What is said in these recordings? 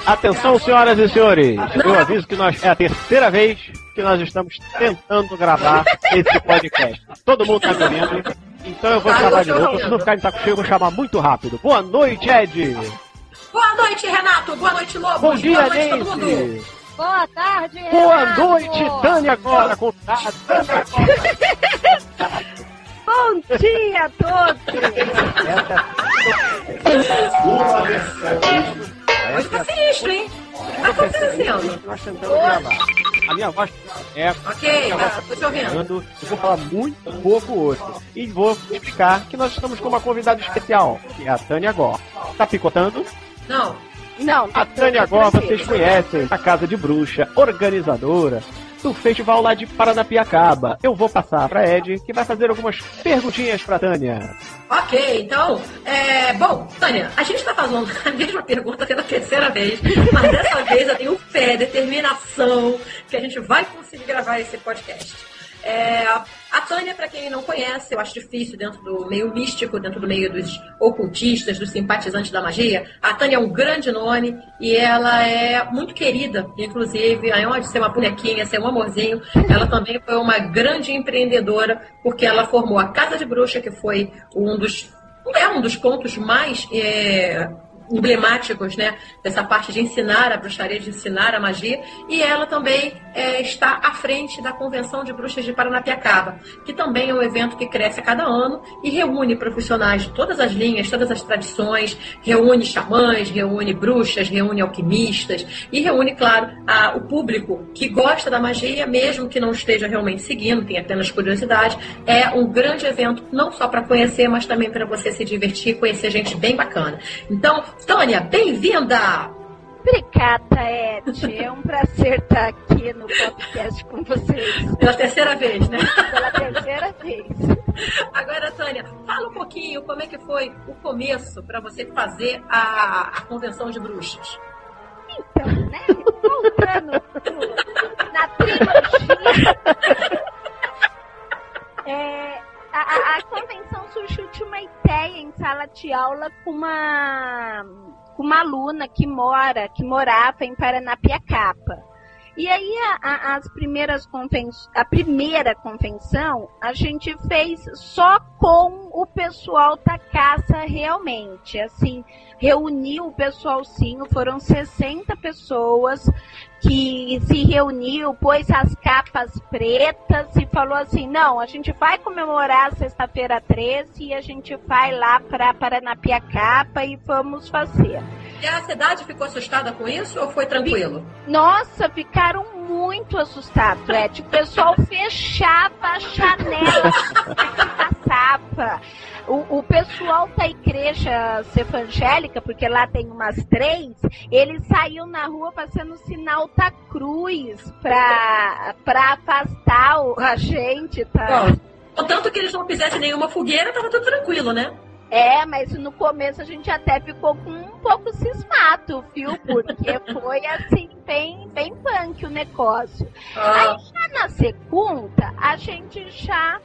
Atenção, senhoras e senhores. Eu aviso que é a terceira vez que nós estamos tentando gravar esse podcast. Todo mundo tá me ouvindo, então eu vou chamar de novo. Se não ficar de saco cheio, eu vou chamar muito rápido. Boa noite, Ed. Boa noite, Renato. Boa noite, Lobo. Bom dia, boa noite, todo Nancy. mundo. Boa tarde, Renato. Boa noite, Tânia agora. Bom dia a todos. Hoje tá sinistro, hein? O que tá acontecendo? Nós tentamos gravar. A minha voz é... Ok, tô te ouvindo. Eu vou falar muito pouco hoje. E vou explicar que nós estamos com uma convidada especial, que é a Tânia Gó. Tá picotando? Não. A Tânia Gó, vocês conhecem, a Casa de Bruxa, organizadora do festival lá de Paranapiacaba. Eu vou passar pra Ed, que vai fazer algumas perguntinhas pra Tânia. Ok, então, bom, Tânia, a gente tá fazendo a mesma pergunta pela terceira vez, mas dessa vez eu tenho fé, determinação, que a gente vai conseguir gravar esse podcast. A Tânia, para quem não conhece, eu acho difícil dentro do meio místico, dentro do meio dos ocultistas, dos simpatizantes da magia. A Tânia é um grande nome e ela é muito querida, inclusive, além de ser uma bonequinha, ser um amorzinho, ela também foi uma grande empreendedora, porque ela formou a Casa de Bruxa, que foi um dos pontos mais emblemáticos, né, dessa parte de ensinar a bruxaria, de ensinar a magia, e ela também está à frente da Convenção de Bruxas de Paranapiacaba, que também é um evento que cresce a cada ano e reúne profissionais de todas as linhas, todas as tradições, reúne xamãs, reúne bruxas, reúne alquimistas e reúne, claro, o público que gosta da magia, mesmo que não esteja realmente seguindo, tem apenas curiosidade. É um grande evento, não só para conhecer, mas também para você se divertir, conhecer gente bem bacana. Então, Tânia, bem-vinda! Obrigada, Ed. É um prazer estar aqui no podcast com vocês. Pela terceira vez, né? Pela terceira vez. Agora, Tânia, fala um pouquinho como é que foi o começo para você fazer a Convenção de Bruxas. Então, né? Voltando na trilogia. A convenção surgiu de uma ideia em sala de aula com uma aluna que morava em Paranapiacaba. E aí a primeira convenção a gente fez só com o pessoal da casa realmente, assim, reuniu o pessoal sim, foram 60 pessoas que se reuniu, pôs as capas pretas e falou assim, não, a gente vai comemorar sexta-feira 13 e a gente vai lá para Paranapiacaba e vamos fazer. E a cidade ficou assustada com isso ou foi tranquilo? Nossa, ficaram muito assustados, Ed. O pessoal fechava a janela que passava. O pessoal da igreja evangélica, porque lá tem umas 3, eles saíam na rua fazendo sinal da cruz pra afastar a gente, tá? Bom, contanto que eles não fizessem nenhuma fogueira, tava tudo tranquilo, né? Mas no começo a gente até ficou com um pouco cismado, viu? Porque foi assim, bem punk o negócio. Aí já na segunda, a gente já...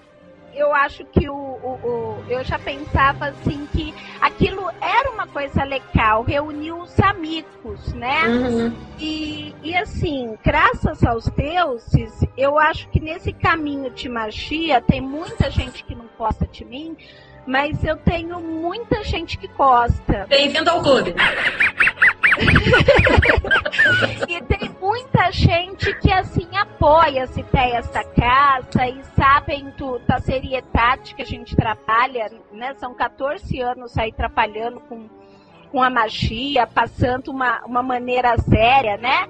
Eu acho que eu já pensava assim que aquilo era uma coisa legal, reuniu os amigos, né? Uhum. E assim, graças aos deuses, eu acho que nesse caminho de magia tem muita gente que não gosta de mim, mas eu tenho muita gente que gosta. Bem-vindo ao clube. E tem muita gente que assim apoia as ideias da casa e sabem da seriedade que a gente trabalha, né? São 14 anos aí trabalhando com a magia, passando uma maneira séria, né?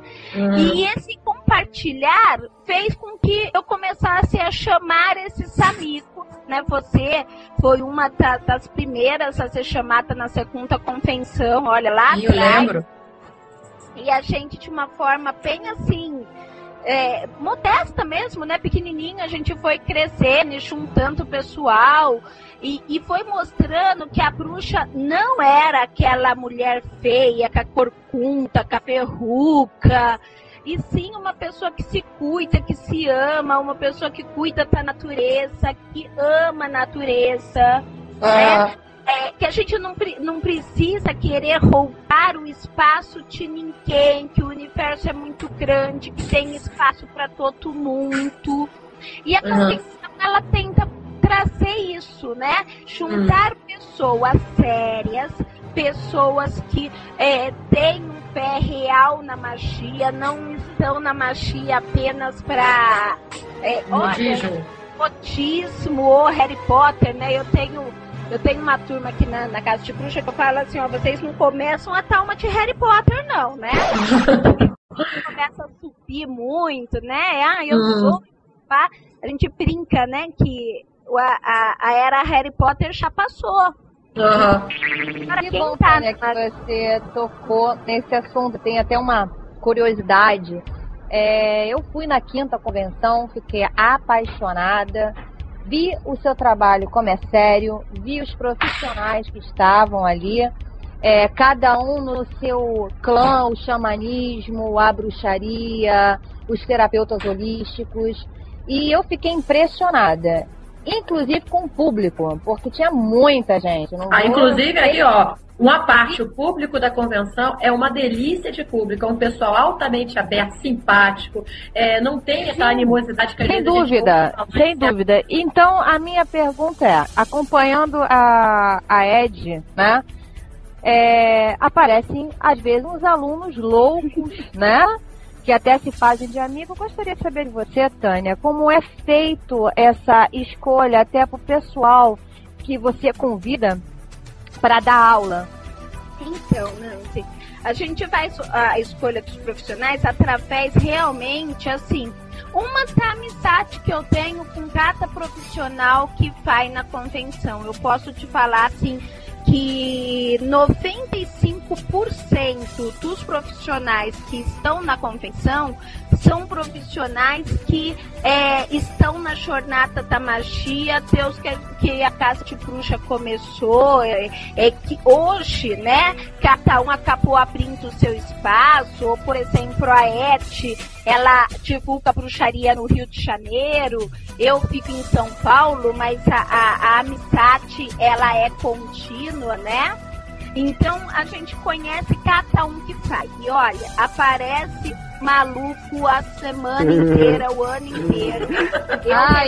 E esse compartilhar fez com que eu começasse a chamar esses amigos, né? Você foi uma das primeiras a ser chamada na segunda convenção, olha lá eu lembro. E a gente, de uma forma bem assim, modesta mesmo, né? Pequenininho, a gente foi crescendo e juntando o pessoal e foi mostrando que a bruxa não era aquela mulher feia, com a corcunda, com a perruca, e sim uma pessoa que se cuida, que se ama, uma pessoa que cuida da natureza, que ama a natureza, né? que a gente não precisa querer roubar o espaço de ninguém, que o universo é muito grande, que tem espaço para todo mundo. E a convenção, ela tenta trazer isso, né? Juntar pessoas sérias, pessoas que têm um pé real na magia, não estão na magia apenas para modismo ou Harry Potter, né? Eu tenho uma turma aqui na Casa de Bruxa que eu falo assim, ó, vocês não começam a talma de Harry Potter, não, né? Começa a subir muito, né? Eu sou... A gente brinca, né, que a era Harry Potter já passou. Que bom, Tânia, que você tocou nesse assunto. Tem até uma curiosidade. Eu fui na 5ª convenção, fiquei apaixonada. Vi o seu trabalho como é sério, vi os profissionais que estavam ali, cada um no seu clã, o xamanismo, a bruxaria, os terapeutas holísticos, e eu fiquei impressionada, inclusive com o público, porque tinha muita gente. Inclusive aqui, ó, uma parte, o público da convenção é uma delícia de público, é um pessoal altamente aberto, simpático, não tem essa animosidade que a gente... Sem dúvida. Então, a minha pergunta acompanhando a Ed, né, aparecem, às vezes, uns alunos loucos, né, que até se fazem de amigo. Gostaria de saber de você, Tânia, como é feito essa escolha até para o pessoal que você convida para dar aula? Então, Nancy, a gente vai a escolha dos profissionais através realmente, assim, uma da amizade que eu tenho com cada profissional que vai na convenção. Eu posso te falar, assim, que 95% dos profissionais que estão na convenção são profissionais que estão na jornada da magia, Deus que a Casa de Bruxa começou, que hoje, né, cada um acabou abrindo o seu espaço, ou, por exemplo, a Et, ela divulga bruxaria no Rio de Janeiro, eu fico em São Paulo, mas a amizade, ela é contínua, né? Então, a gente conhece cada um que faz. E olha, aparece maluco a semana inteira, o ano inteiro.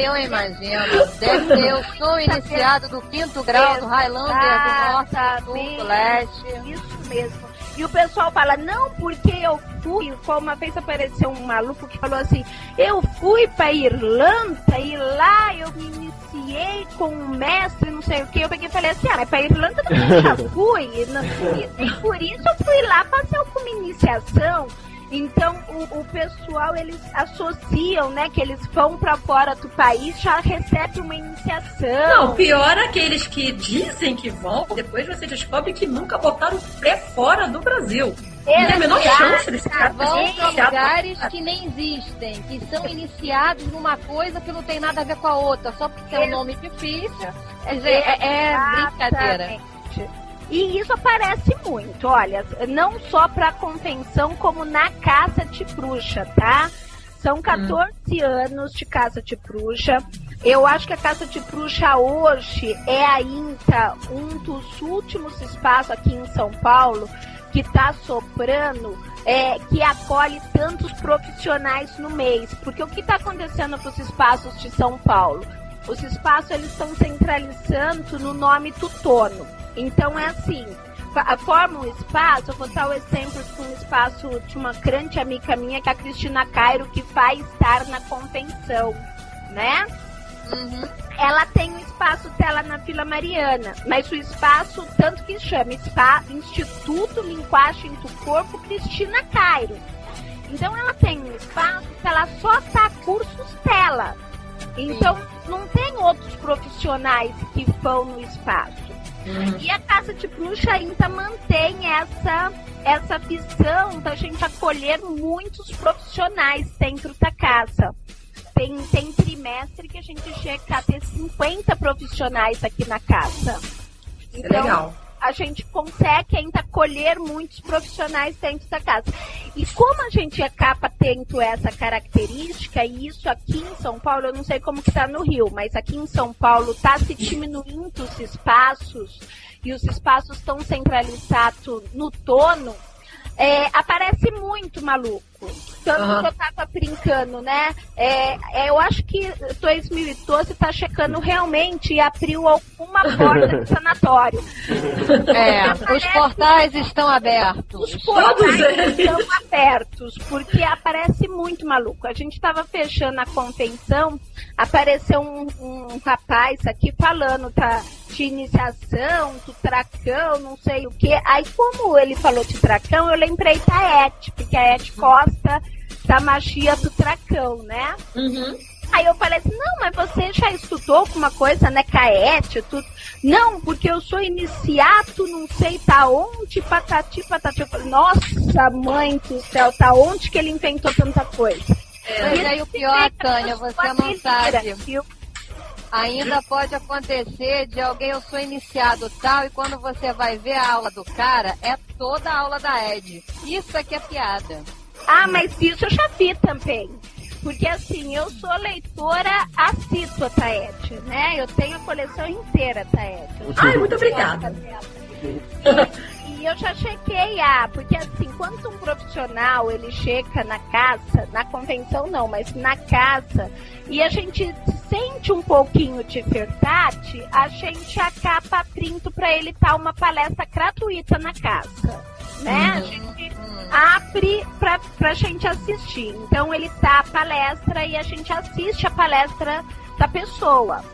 Eu imagino. Deve ser, eu sou iniciado do 5º grau do Highlander do Norte, do Sul, do Leste. Isso mesmo. E o pessoal fala, não, porque eu fui, uma vez apareceu um maluco que falou assim, eu fui pra Irlanda e lá eu me iniciei com um mestre, não sei o que. Eu peguei e falei assim, mas pra Irlanda eu já fui. E por isso eu fui lá, passei como iniciação. Então, o pessoal, eles associam, né, que eles vão pra fora do país, já recebem uma iniciação. Não, pior aqueles que dizem que vão, depois você descobre que nunca botaram o pé fora do Brasil. Não tem a menor chance desse cara. Vão pra lugares que nem existem, que são iniciados numa coisa que não tem nada a ver com a outra, só porque é um nome difícil. É brincadeira. E isso aparece muito, olha, não só para a convenção, como na Casa de Bruxa, tá? São 14 anos de Casa de Bruxa. Eu acho que a Casa de Bruxa hoje é ainda um dos últimos espaços aqui em São Paulo que está sobrando, que acolhe tantos profissionais no mês. Porque o que está acontecendo com os espaços de São Paulo? Os espaços, eles estão centralizando no nome Tutono. Então, é assim, forma um espaço, eu vou dar o exemplo de um espaço de uma grande amiga minha, que é a Cristina Cairo, que vai estar na convenção, né? Ela tem um espaço dela na Vila Mariana, mas o espaço, tanto que chama Instituto Linguagem do Corpo Cristina Cairo. Então, ela tem um espaço que ela só dá cursos dela. Então, não tem outros profissionais que vão no espaço. E a Casa de Bruxa ainda mantém essa visão da gente acolher muitos profissionais dentro da casa. Tem trimestre que a gente chega a ter 50 profissionais aqui na casa. Então, legal. a gente consegue ainda colher muitos profissionais dentro da casa. E como a gente acaba tendo essa característica, e isso aqui em São Paulo, eu não sei como que está no Rio, mas aqui em São Paulo está se diminuindo os espaços, e os espaços estão centralizados no dono, aparece muito maluco. Tanto que eu tava brincando, né? Eu acho que 2012 tá checando realmente e abriu alguma porta de sanatório. Os portais estão abertos. Os portais estão abertos, porque aparece muito maluco. A gente tava fechando a convenção, apareceu um rapaz aqui falando, de iniciação, do tracão, não sei o que. Aí, como ele falou de tracão, eu lembrei da Et, porque a Et gosta da magia do tracão, né? Uhum. Aí eu falei assim, não, mas você já estudou alguma coisa, né, com a Et? Não, porque eu sou iniciado, não sei tá onde, patati. Eu falei, nossa, mãe do céu, tá onde que ele inventou tanta coisa? Mas aí o pior, Tânia, você não sabe. Ainda pode acontecer de alguém, eu sou iniciado tal, e quando você vai ver a aula do cara, é toda a aula da Ed. Isso aqui é piada. Ah, mas isso eu já vi também. Porque assim, eu sou leitora assídua da Ed, né? Eu tenho a coleção inteira da Ed. Ai, muito obrigada. E eu já chequei, porque assim, quando um profissional, ele chega na casa, na convenção não, mas na casa, e a gente sente um pouquinho de verdade, a gente acaba abrindo para ele dar uma palestra gratuita na casa, né? A gente abre pra gente assistir. Então ele dá a palestra e a gente assiste a palestra da pessoa.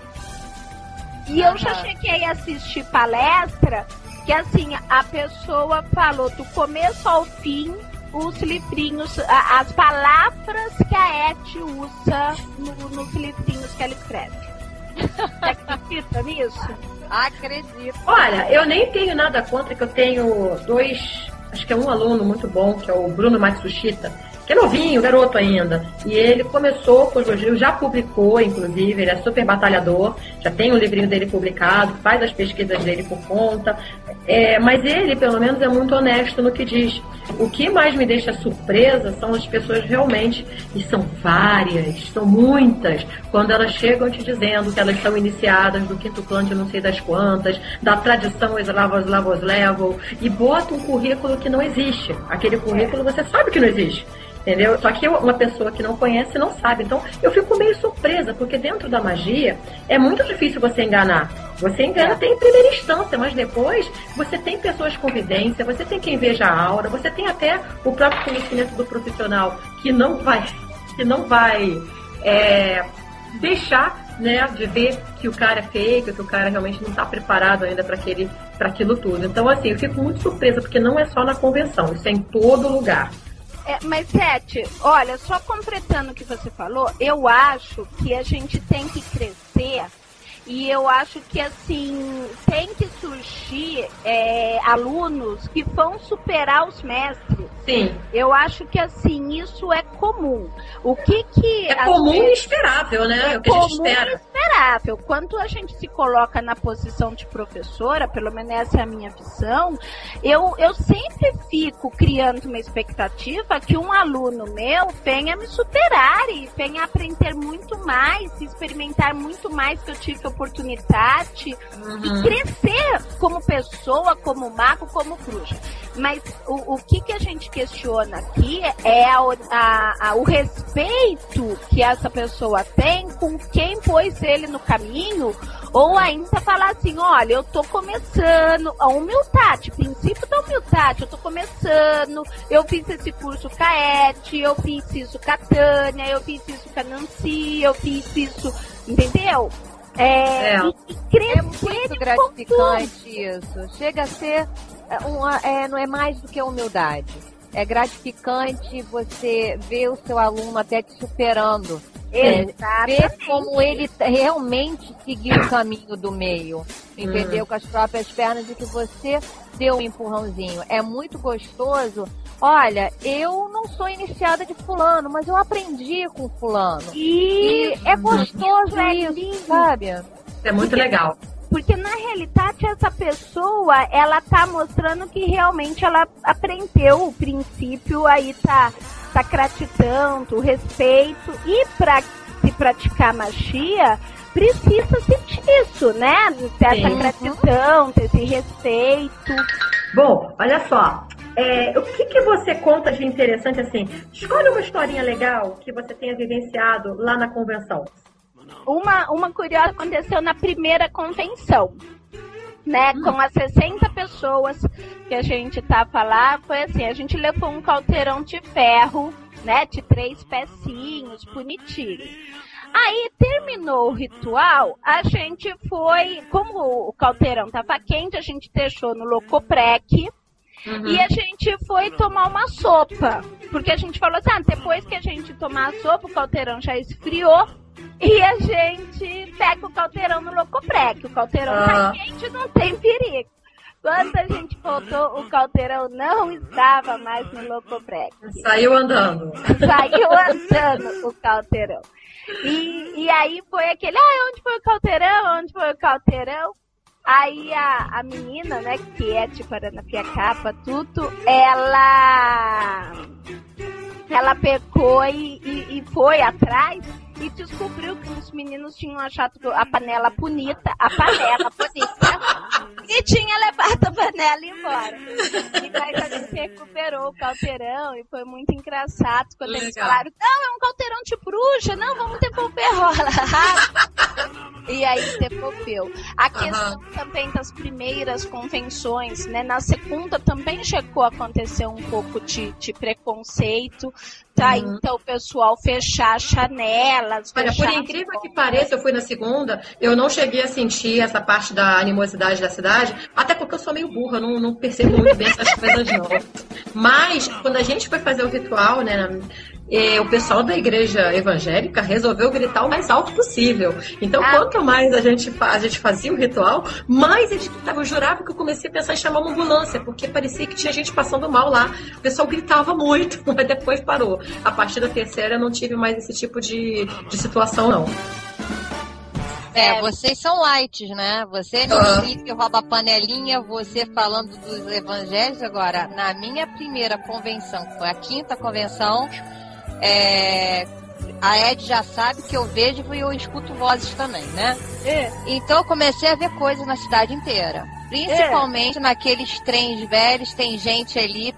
E eu já cheguei a assistir palestra que assim, a pessoa falou do começo ao fim os livrinhos, as palavras que a Et usa nos livrinhos que ela escreve. Você acredita nisso? Acredito. Olha, eu nem tenho nada contra, que eu tenho acho que é um aluno muito bom, que é o Bruno Matsushita, que é novinho, garoto ainda. E ele começou com os livros, já publicou, inclusive, ele é super batalhador, já tem um livrinho dele publicado, faz as pesquisas dele por conta. Mas ele, pelo menos, é muito honesto no que diz. O que mais me deixa surpresa são as pessoas realmente, e são várias, são muitas, quando elas chegam te dizendo que elas são iniciadas do quinto clã de não sei das quantas, da tradição Slavos Level, e botam um currículo que não existe. Aquele currículo você sabe que não existe. Entendeu? Só que uma pessoa que não conhece não sabe. Então eu fico meio surpresa, porque dentro da magia é muito difícil você enganar. Você engana até em primeira instância, mas depois você tem pessoas com vidência, você tem quem veja a aura, você tem até o próprio conhecimento do profissional que não vai deixar, né, de ver que o cara é fake, que o cara realmente não está preparado ainda para aquilo tudo. Então assim, eu fico muito surpresa, porque não é só na convenção, isso é em todo lugar. Mas, Sete, olha, só completando o que você falou, eu acho que a gente tem que crescer e eu acho que, assim, tem que surgir alunos que vão superar os mestres. Sim. Eu acho que, assim, isso é comum. O que é comum e esperável, né? É o que a gente espera. É esperável. Quando a gente se coloca na posição de professora, pelo menos essa é a minha visão, eu sempre fico criando uma expectativa que um aluno meu venha me superar e venha aprender muito mais, experimentar muito mais que eu tive oportunidade e crescer como pessoa, como mago, como bruxa. Mas o que a gente questiona aqui é o respeito que essa pessoa tem com quem pôs ele no caminho, ou ainda falar assim, olha, eu tô começando, a humildade, princípio da humildade, eu tô começando, eu fiz esse curso com a Et, eu fiz isso com a Tânia, eu fiz isso com a Nancy, eu fiz isso, entendeu? E crescer é muito gratificante isso. Chega a ser não é mais do que humildade. É gratificante você ver o seu aluno até te superando. Ver como ele realmente seguiu o caminho do meio, entendeu? Com as próprias pernas, e que você deu um empurrãozinho. É muito gostoso. Olha, eu não sou iniciada de fulano, mas eu aprendi com fulano. E é gostoso isso, sabe? É muito legal. porque na realidade essa pessoa, ela tá mostrando que realmente ela aprendeu o princípio, aí tá gratidão, respeito, e para se praticar magia, precisa-se disso, né? Ter essa gratidão, ter esse respeito. Bom, olha só. O que você conta de interessante assim? Escolhe uma historinha legal que você tenha vivenciado lá na convenção. Uma curiosa aconteceu na primeira convenção, né? Com as 60 pessoas que a gente tava lá, foi assim, a gente levou um caldeirão de ferro, né? De 3 pecinhos, bonitinho. Aí terminou o ritual, a gente foi, como o caldeirão tava quente, a gente deixou no Locoprec. E a gente foi tomar uma sopa, porque a gente falou assim, depois que a gente tomar a sopa, o caldeirão já esfriou, e a gente pega o caldeirão no Locoprec. O caldeirão tá quente, não tem perigo. Quando a gente voltou, o caldeirão não estava mais no Locoprec. Saiu andando O caldeirão. E aí foi aquele, onde foi o caldeirão? Onde foi o caldeirão? Aí a menina, né, que é de Paranapiacaba, tudo, ela pegou e foi atrás e descobriu que os meninos tinham achado a panela bonita, e tinha levado a panela embora. E daí a gente recuperou o caldeirão e foi muito engraçado quando eles falaram, não, é um caldeirão de bruxa, não, vamos devolver rola. E aí devolveu. A questão também das primeiras convenções, né? Na segunda também chegou a acontecer um pouco de preconceito, tá? Então o pessoal fechar janelas. Olha, por incrível que pareça, eu fui na segunda, eu não cheguei a sentir essa parte da animosidade da cidade, até porque eu sou meio burra, não percebo muito bem essas coisas não. Mas quando a gente foi fazer o ritual, né? O pessoal da igreja evangélica resolveu gritar o mais alto possível. Então, quanto mais a gente fazia o ritual, mais eles gritavam. Eu jurava que eu comecei a pensar em chamar uma ambulância, porque parecia que tinha gente passando mal lá. O pessoal gritava muito, mas depois parou. A partir da terceira, eu não tive mais esse tipo de situação, não. Vocês são lights, né? Você no que rouba a panelinha, você falando dos evangelhos. Agora, na minha primeira convenção, que foi a 5ª convenção, a Ed já sabe que eu vejo e eu escuto vozes também, né? Então eu comecei a ver coisas na cidade inteira. Principalmente naqueles trens velhos, tem gente ali.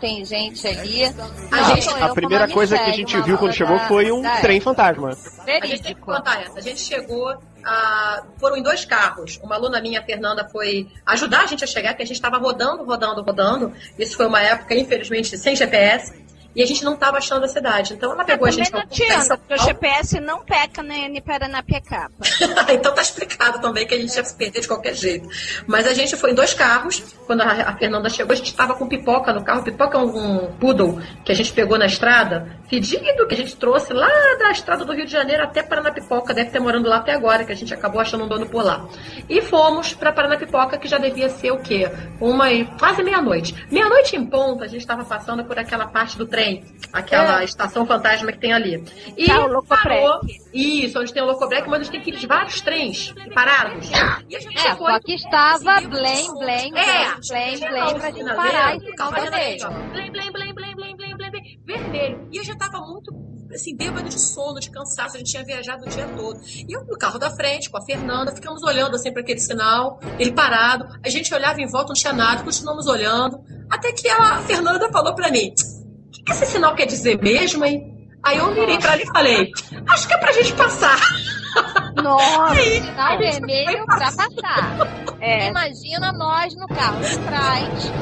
A primeira coisa que a gente viu quando chegou foi um trem fantasma. A gente tem que contar essa. A gente chegou, foram em 2 carros. Uma aluna minha, a Fernanda, foi ajudar a gente a chegar, porque a gente estava rodando. Isso foi uma época, infelizmente, sem GPS. E a gente não estava achando a cidade. Então ela pegou a gente... Não adianta, porque o GPS não peca em Paranapiacaba. Então tá explicado também que a gente ia se perder de qualquer jeito. Mas a gente foi em 2 carros. Quando a Fernanda chegou, a gente estava com pipoca no carro. Pipoca é um poodle que a gente pegou na estrada, fedido, que a gente trouxe lá da estrada do Rio de Janeiro até Paranapipoca. Deve ter morando lá até agora, que a gente acabou achando um dono por lá. E fomos para Paranapipoca, que já devia ser o quê? Quase meia-noite. Meia-noite em ponto, a gente estava passando por aquela parte do trem. Aquela estação fantasma que tem ali. E o parou. Isso, onde tem o Locobrec, mas tem aqueles vários trens parados. E a gente foi... só que estava blém pra gente parar e ficar vermelho. Blém, vermelho. E eu já tava muito, assim, bêbado de sono, de cansaço. A gente tinha viajado o dia todo. E eu no carro da frente, com a Fernanda, ficamos olhando assim para aquele sinal, ele parado. A gente olhava em volta, não tinha nada, continuamos olhando. Até que a Fernanda falou pra mim... O que esse sinal quer dizer mesmo, hein? Aí eu virei pra ela e falei, acho que é pra gente passar. Nossa, sinal vermelho pra passar. Imagina nós no carro de trás,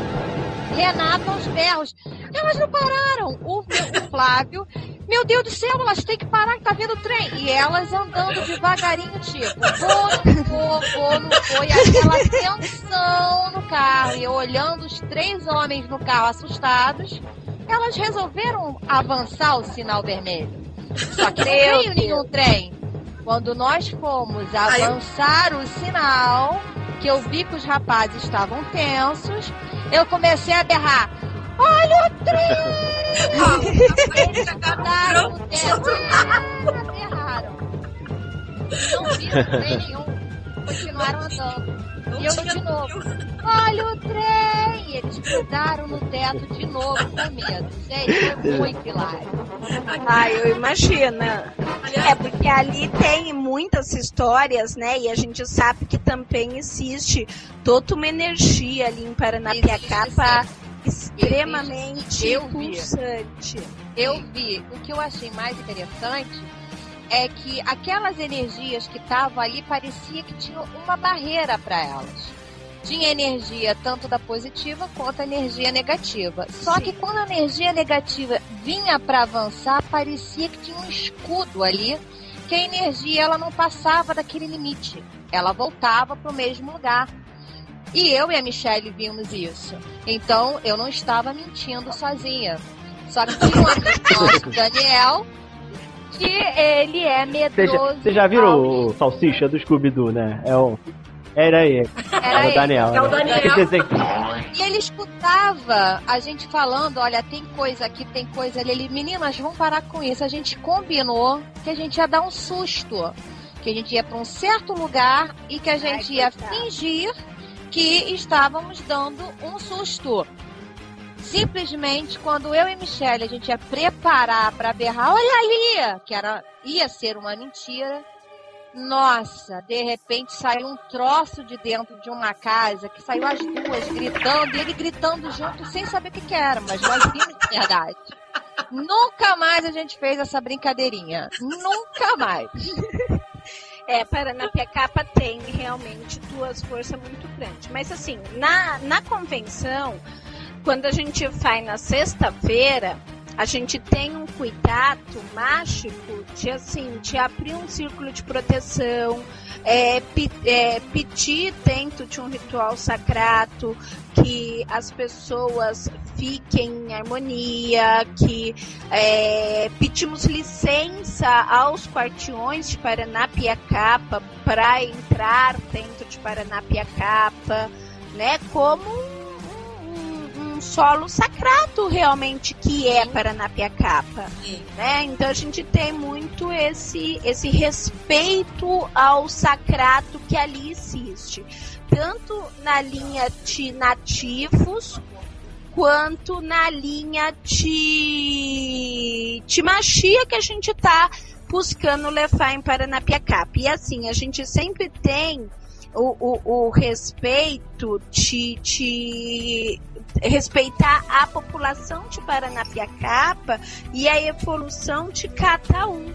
Renata aos berros. Elas não pararam. O Flávio, meu Deus do céu, elas têm que parar que tá vendo o trem. E elas andando devagarinho, tipo, vou, não foi. Aquela tensão no carro. E eu olhando os 3 homens no carro assustados. Elas resolveram avançar o sinal vermelho. Só que não veio nenhum trem. Quando nós fomos avançar o sinal, que eu vi que os rapazes estavam tensos, eu comecei a berrar: olha o trem! Eles andaram o tempo. Berraram. Não viram trem nenhum. continuaram andando. E eu de novo, olha o trem! E eles grudaram no teto de novo com medo. Gente, foi muito hilário. Eu imagino. É porque ali tem muitas histórias, né? E a gente sabe que também existe toda uma energia ali em Paranapiacaba extremamente pulsante. Eu vi. O que eu achei mais interessante é que aquelas energias que estavam ali parecia que tinham uma barreira para elas. Tinha energia tanto da positiva quanto a energia negativa. Só que quando a energia negativa vinha para avançar, parecia que tinha um escudo ali, que a energia ela não passava daquele limite. Ela voltava para o mesmo lugar. E eu e a Michelle vimos isso. Então, eu não estava mentindo sozinha. Só que tinha um amigo nosso, Daniel, que ele é medroso. Vocês já viram o Salsicha do Scooby-Doo, né? Era ele. Era o Daniel. É o Daniel. E ele escutava a gente falando, olha, tem coisa aqui, tem coisa ali. Ele, meninas, vamos parar com isso. A gente combinou que a gente ia dar um susto. Que a gente ia para um certo lugar e que a gente ia fingir que estávamos dando um susto. Simplesmente, quando eu e Michelle, a gente ia preparar para berrar, olha ali, que ia ser uma mentira. Nossa, de repente saiu um troço de dentro de uma casa, que saiu as duas gritando, e ele gritando junto sem saber o que era, mas nós vimos de verdade. Nunca mais a gente fez essa brincadeirinha. Nunca mais. Paranapiacaba tem realmente duas forças muito grandes. Mas assim, na convenção, quando a gente vai na sexta-feira, a gente tem um cuidado mágico de abrir um círculo de proteção, pedir dentro de um ritual sagrado que as pessoas fiquem em harmonia, que pedimos licença aos quarteões de Paranapiacaba para entrar dentro de Paranapiacaba, né, como um solo sagrado realmente que é Paranapiacaba, né? Então a gente tem muito esse respeito ao sagrado que ali existe, tanto na linha de nativos quanto na linha de magia que a gente está buscando levar em Paranapiacaba. E assim, a gente sempre tem o respeito de respeitar a população de Paranapiacaba e a evolução de cada um.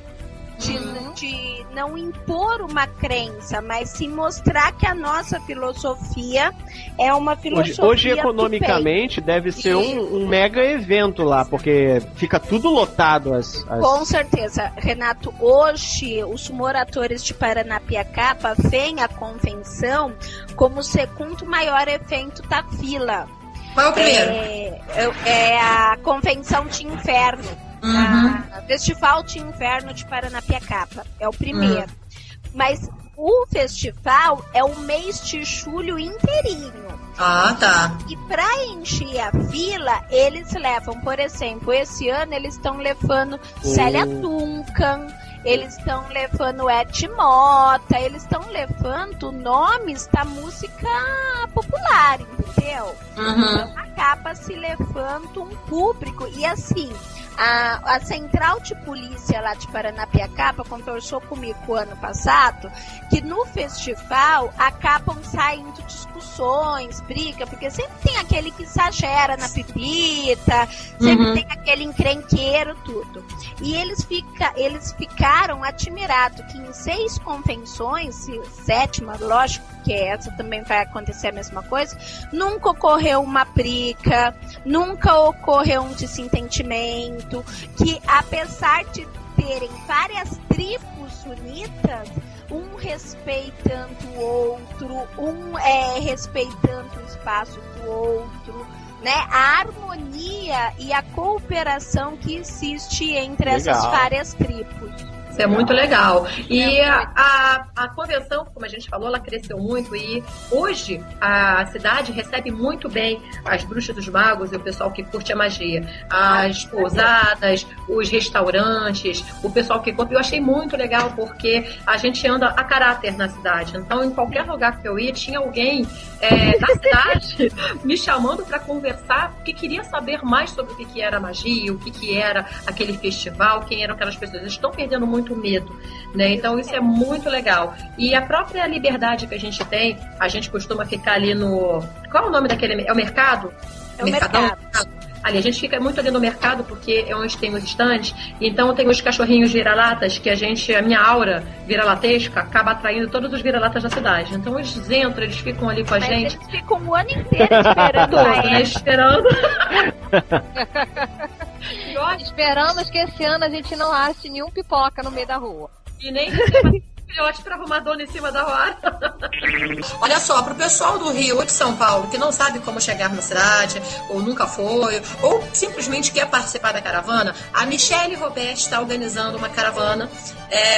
De não impor uma crença, mas sim mostrar que a nossa filosofia é uma filosofia hoje economicamente deve ser um mega evento lá, porque fica tudo lotado. Com certeza, Renato. Hoje os moradores de Paranapiacaba veem a convenção como o segundo maior evento da fila. Qual é o primeiro? É a Convenção de Inverno. Festival de Inverno de Paranapiacaba. É o primeiro. Mas o festival é o mês de julho inteirinho. Ah, tá. E para encher a fila, eles levam, por exemplo, esse ano eles estão levando Célia Duncan, eles estão levando Ed Mota, eles estão levando nomes da música popular, entendeu? Então acaba se levando um público. E assim, a central de polícia lá de Paranapiacaba conversou comigo ano passado que no festival acabam saindo discussões, briga, porque sempre tem aquele que exagera na pipita, sempre tem aquele encrenqueiro, tudo. E eles ficaram admirados que em 6 convenções, 7ª, lógico que essa também vai acontecer a mesma coisa, nunca ocorreu uma briga, nunca ocorreu um desentendimento, que apesar de terem várias tribos unidas, um respeitando o outro, respeitando o espaço do outro, né? A harmonia e a cooperação que existe entre essas várias tribos. Isso é muito legal. E a convenção, como a gente falou, ela cresceu muito e hoje a cidade recebe muito bem as bruxas dos magos e o pessoal que curte a magia. As pousadas, os restaurantes, o pessoal que curte. Eu achei muito legal porque a gente anda a caráter na cidade. Então, em qualquer lugar que eu ia, tinha alguém da cidade me chamando para conversar, que queria saber mais sobre o que era magia, o que era aquele festival, quem eram aquelas pessoas. Eles estão perdendo muito medo, né? Então isso é muito legal. E a própria liberdade que a gente tem, a gente costuma ficar ali no... Qual é o nome daquele... É o mercado? É o mercado. Ali, a gente fica muito ali no mercado porque é onde tem os estandes. Então tem os cachorrinhos vira-latas que a minha aura vira-latesca acaba atraindo todos os vira-latas da cidade. Então eles entram, eles ficam ali com a gente. Eles ficam o ano inteiro esperando todo, né? Esperando. Esperamos que esse ano a gente não ache nenhum pipoca no meio da rua. E nem filhote para arrumar dona em cima da hora. Olha só, pro pessoal do Rio ou de São Paulo que não sabe como chegar na cidade, ou nunca foi, ou simplesmente quer participar da caravana, a Michele Roberto está organizando uma caravana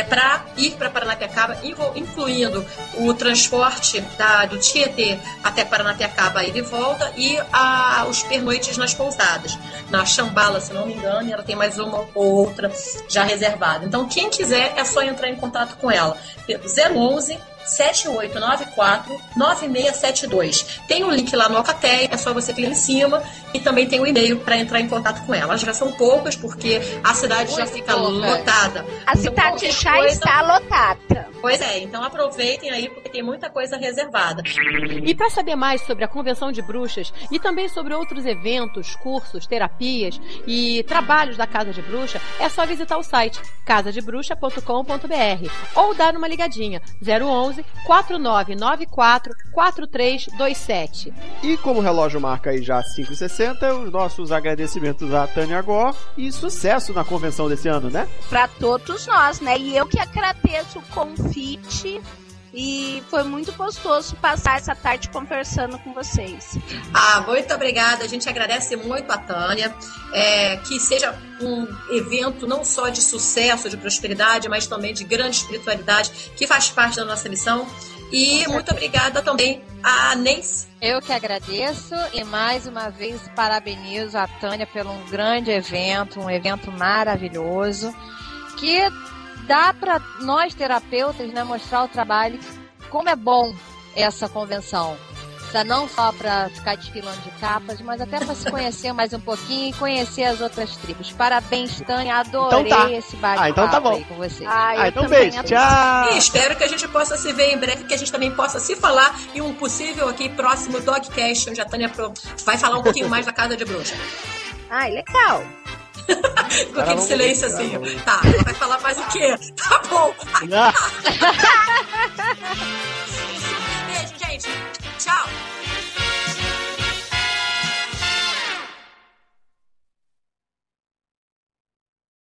para ir para Paranapiacaba, incluindo o transporte do Tietê até Paranapiacaba, ida e volta, e os pernoites nas pousadas. Na Xambala, se não me engano, e ela tem mais uma ou outra já reservada. Então, quem quiser, é só entrar em contato com ela pelo 011 7894-9672. Tem um link lá no Alcatel, é só você clicar em cima, e também tem o e-mail para entrar em contato com ela. Já são poucas, porque a cidade já fica lotada. A cidade já está lotada. Pois é, então aproveitem aí, porque tem muita coisa reservada. E para saber mais sobre a Convenção de Bruxas e também sobre outros eventos, cursos, terapias e trabalhos da Casa de Bruxa, é só visitar o site casadebruxa.com.br ou dar uma ligadinha 011 4994 4327. E como o relógio marca aí já 5h60, os nossos agradecimentos a Tânia Gó e sucesso na convenção desse ano, né? Para todos nós, né? E eu que agradeço o convite e foi muito gostoso passar essa tarde conversando com vocês. Muito obrigada. A gente agradece muito a Tânia. Que seja um evento não só de sucesso, de prosperidade, mas também de grande espiritualidade, que faz parte da nossa missão. E muito obrigada também a Nancy. Eu que agradeço e mais uma vez parabenizo a Tânia pelo um grande evento, um evento maravilhoso, que dá para nós terapeutas, né, mostrar o trabalho, como é bom essa convenção. Não só para ficar desfilando de capas, mas até para se conhecer mais um pouquinho e conhecer as outras tribos. Parabéns, Tânia, adorei esse bate-papo então tá bom. aí com você. Então beijo, tchau! E espero que a gente possa se ver em breve, que a gente também possa se falar em um possível aqui próximo Dogcast, onde a Tânia vai falar um pouquinho mais da Casa de Bruxa. Legal! Com aquele silêncio assim. Tá, ela vai falar mais o quê? Tá bom.